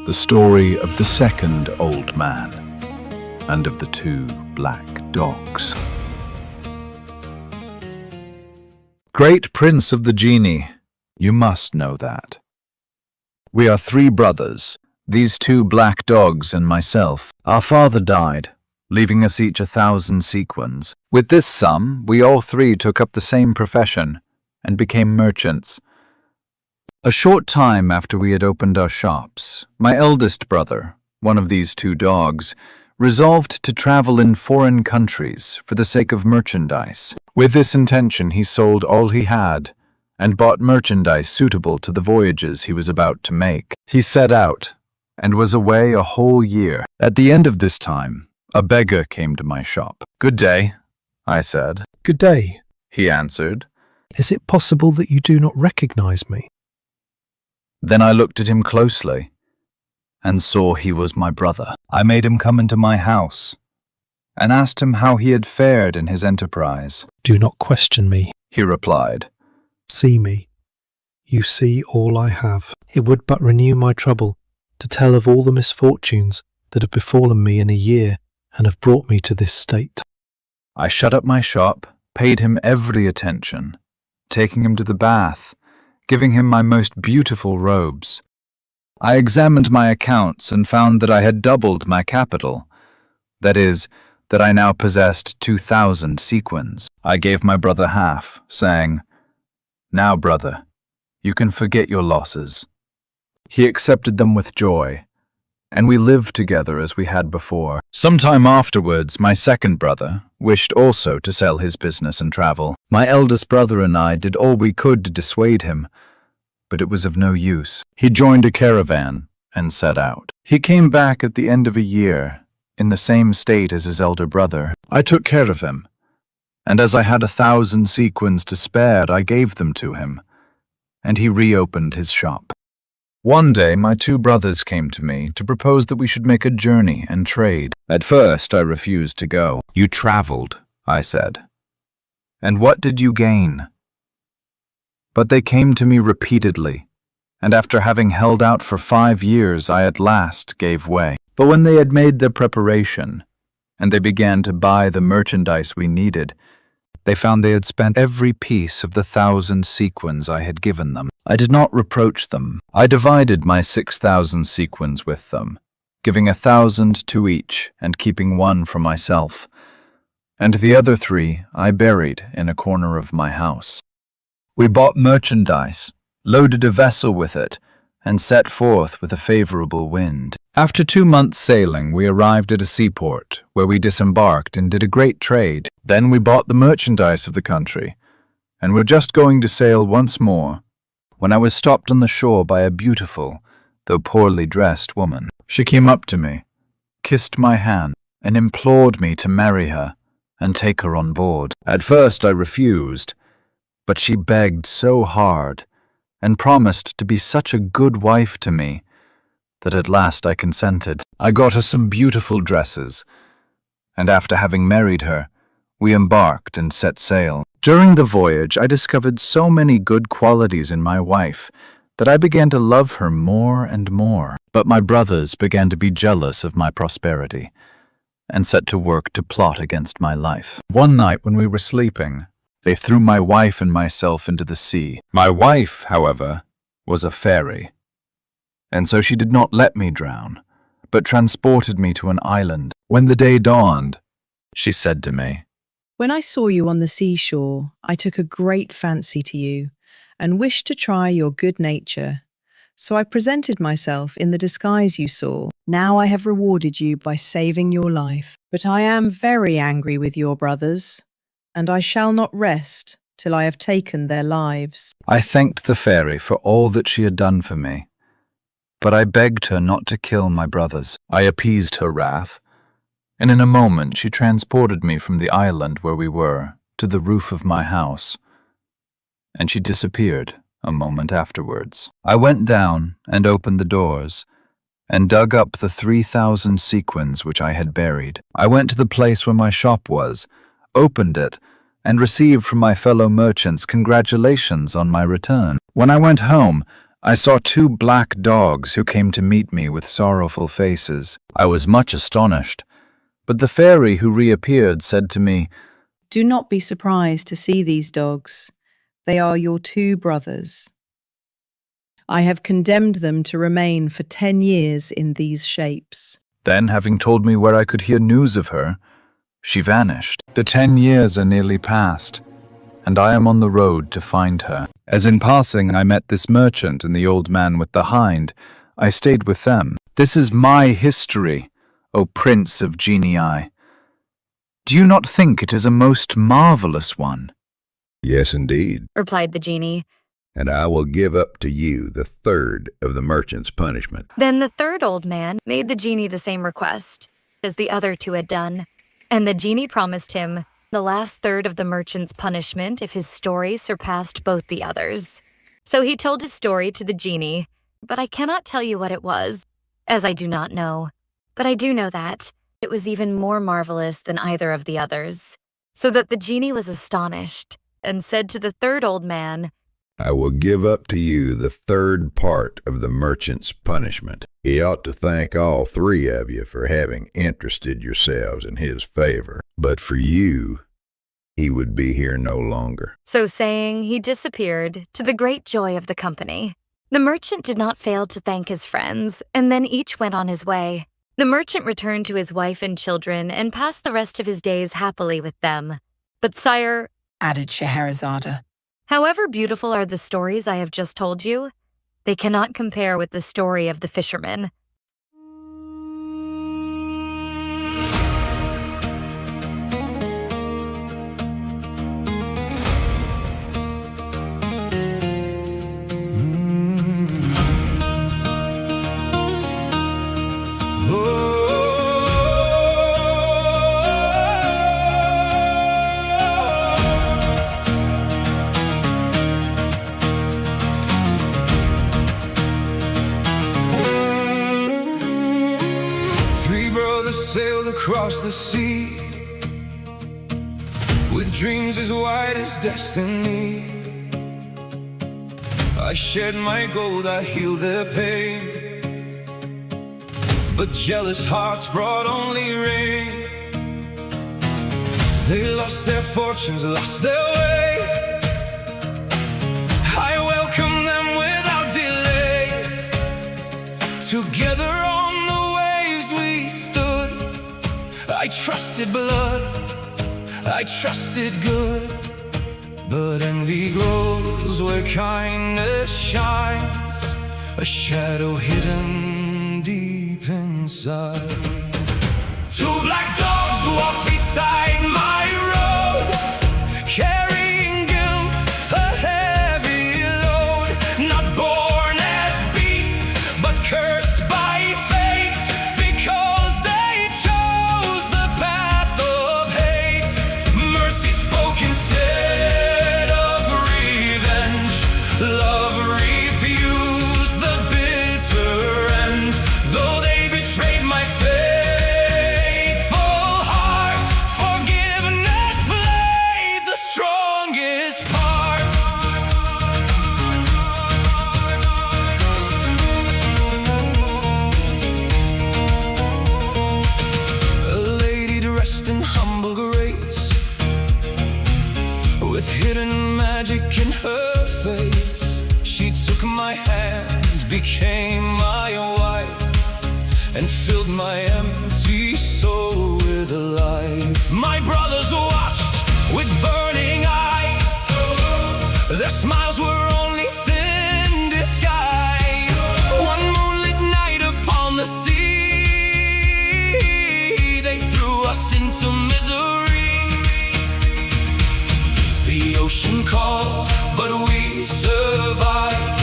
the story of the second old man and of the two black dogs. Great Prince of the Genie, you must know that. We are three brothers, these two black dogs and myself. Our father died, leaving us each 1,000 sequins. With this sum, we all three took up the same profession and became merchants. A short time after we had opened our shops, my eldest brother, one of these two dogs, resolved to travel in foreign countries for the sake of merchandise. With this intention, he sold all he had and bought merchandise suitable to the voyages he was about to make. He set out and was away a whole year. At the end of this time, a beggar came to my shop. "Good day," I said. "Good day," he answered. "Is it possible that you do not recognize me?" Then I looked at him closely and saw he was my brother. I made him come into my house and asked him how he had fared in his enterprise. "Do not question me," he replied. "See me. You see all I have. It would but renew my trouble to tell of all the misfortunes that have befallen me in a year and have brought me to this state." I shut up my shop, paid him every attention, taking him to the bath, giving him my most beautiful robes. I examined my accounts and found that I had doubled my capital. That is, that I now possessed 2,000 sequins. I gave my brother half, saying, "Now, brother, you can forget your losses." He accepted them with joy, and we lived together as we had before. Some time afterwards, my second brother wished also to sell his business and travel. My eldest brother and I did all we could to dissuade him, but it was of no use. He joined a caravan and set out. He came back at the end of a year, in the same state as his elder brother. I took care of him, and as I had 1,000 sequins to spare, I gave them to him, and he reopened his shop. One day, my two brothers came to me to propose that we should make a journey and trade. At first, I refused to go. "You traveled," I said. "And what did you gain?" But they came to me repeatedly, and after having held out for 5 years, I at last gave way. But when they had made their preparation, and they began to buy the merchandise we needed, they found they had spent every piece of the 1,000 sequins I had given them. I did not reproach them. I divided my 6,000 sequins with them, giving 1,000 to each and keeping one for myself, and the other 3 I buried in a corner of my house. We bought merchandise, loaded a vessel with it, and set forth with a favorable wind. After 2 months' sailing, we arrived at a seaport, where we disembarked and did a great trade. Then we bought the merchandise of the country, and were just going to sail once more, when I was stopped on the shore by a beautiful, though poorly dressed woman. She came up to me, kissed my hand, and implored me to marry her and take her on board. At first I refused, but she begged so hard and promised to be such a good wife to me that at last I consented. I got her some beautiful dresses, and after having married her, we embarked and set sail. During the voyage, I discovered so many good qualities in my wife that I began to love her more and more. But my brothers began to be jealous of my prosperity and set to work to plot against my life. One night when we were sleeping, they threw my wife and myself into the sea. My wife, however, was a fairy, and so she did not let me drown, but transported me to an island. When the day dawned, she said to me, "When I saw you on the seashore, I took a great fancy to you and wished to try your good nature. So I presented myself in the disguise you saw. Now I have rewarded you by saving your life. But I am very angry with your brothers, and I shall not rest till I have taken their lives." I thanked the fairy for all that she had done for me, but I begged her not to kill my brothers. I appeased her wrath, and in a moment she transported me from the island where we were to the roof of my house, and she disappeared a moment afterwards. I went down and opened the doors, and dug up the 3,000 sequins which I had buried. I went to the place where my shop was, opened it, and received from my fellow merchants congratulations on my return. When I went home, I saw two black dogs who came to meet me with sorrowful faces. I was much astonished, but the fairy who reappeared said to me, Do not be surprised to see these dogs. They are your two brothers. I have condemned them to remain for 10 years in these shapes. Then, having told me where I could hear news of her, she vanished. The 10 years are nearly past, and I am on the road to find her. As in passing I met this merchant and the old man with the hind, I stayed with them. This is my history, O Prince of Genii. Do you not think it is a most marvelous one? Yes, indeed. replied the genie. And I will give up to you the third of the merchant's punishment. Then the third old man made the genie the same request as the other two had done, and the genie promised him the last third of the merchant's punishment if his story surpassed both the others. So he told his story to the genie, but I cannot tell you what it was, as I do not know. But I do know that it was even more marvelous than either of the others, so that the genie was astonished and said to the third old man, I will give up to you the third part of the merchant's punishment. He ought to thank all three of you for having interested yourselves in his favor. But for you, he would be here no longer. So saying, he disappeared, to the great joy of the company. The merchant did not fail to thank his friends, and then each went on his way. The merchant returned to his wife and children and passed the rest of his days happily with them. But sire, Added Scheherazade, however beautiful are the stories I have just told you, they cannot compare with the story of the fisherman. Sailed across the sea with dreams as wide as destiny. I shed my gold, I healed their pain, but jealous hearts brought only rain. They lost their fortunes, lost their way. I welcome them without delay. Together on the waves we stood. I trusted blood, I trusted good, but envy grows where kindness shines, a shadow hidden deep inside. Two black dogs walk beside my road, carrying guilt, a heavy load, not born as beasts, but cursed by fate, because they chose the path of hate. Mercy spoke instead of revenge, love refused the bitter end. Though they betrayed my faithful heart, forgiveness played the strongest part. A lady dressed in humble grace, with hidden magic in her face. She took my hand, became my wife, and filled my empty soul with life. My brothers watched with burning eyes, their smiles were only thin disguise. One moonlit night upon the sea, they threw us into misery. The ocean called, but we survived.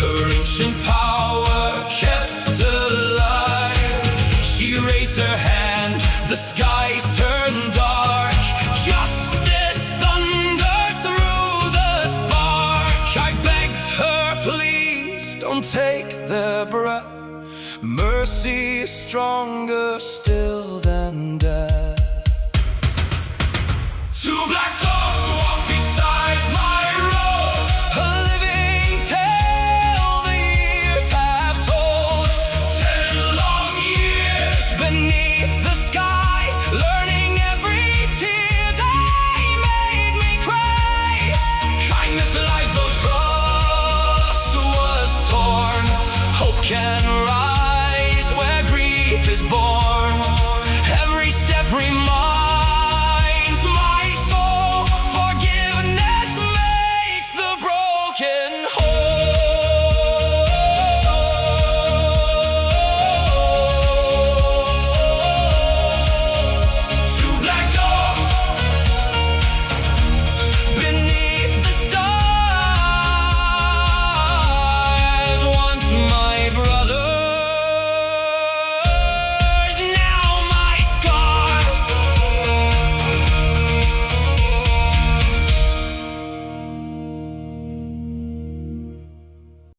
Her ancient power kept alive. She raised her hand, the skies turned dark. Justice thundered through the spark. I begged her, please don't take their breath. Mercy is stronger still than death. Two black dogs walk beside my road, a living tale can rise where grief is born.